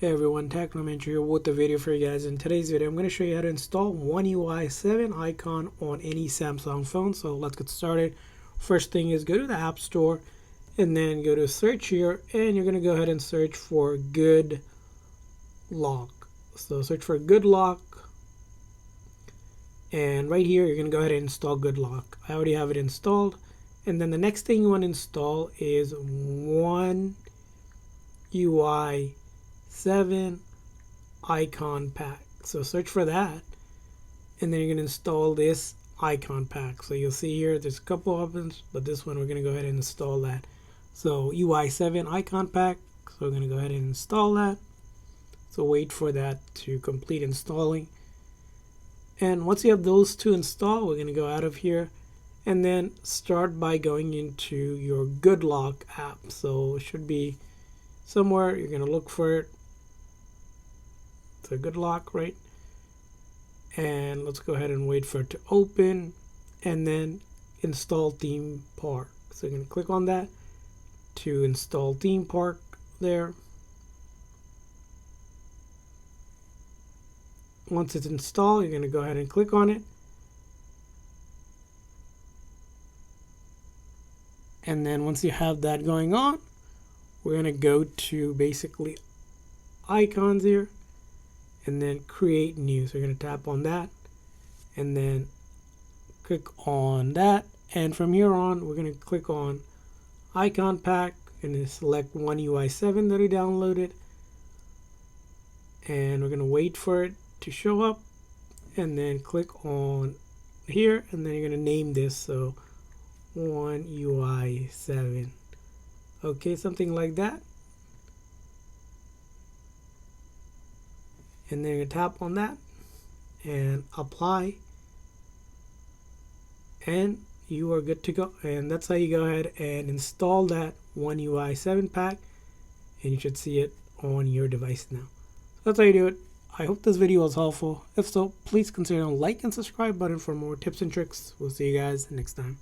Hey everyone, Technomentary here with the video for you guys. In today's video, I'm going to show you how to install One UI 7 icon on any Samsung phone. So let's get started. First thing is go to the App Store and then go to search here, and you're going to go ahead and search for Good Lock. So search for Good Lock, and right here you're going to go ahead and install Good Lock. I already have it installed. And then the next thing you want to install is One UI 7 icon pack. So search for that, and then you're going to install this icon pack. So you'll see here there's a couple options, but this one we're going to go ahead and install that. So UI 7 icon pack, so we're going to go ahead and install that. So wait for that to complete installing, and once you have those two installed, we're going to go out of here and then start by going into your Good Lock app. So it should be somewhere, you're going to look for it. It's a Good Lock, right? And let's go ahead and wait for it to open, and then install theme park. So you're going to click on that to install theme park there. Once it's installed, you're going to go ahead and click on it, and then once you have that going on, we're going to go to basically icons here and then create new. So we're going to tap on that and then click on that, and from here on we're going to click on icon pack and then select One UI 7 that we downloaded, and we're going to wait for it to show up and then click on here, and then you're going to name this, so One UI 7, okay, something like that. And then you tap on that and apply, and you are good to go. And that's how you go ahead and install that One UI 7 pack, and you should see it on your device now. So that's how you do it. I hope this video was helpful. If so, please consider the like and subscribe button for more tips and tricks. We'll see you guys next time.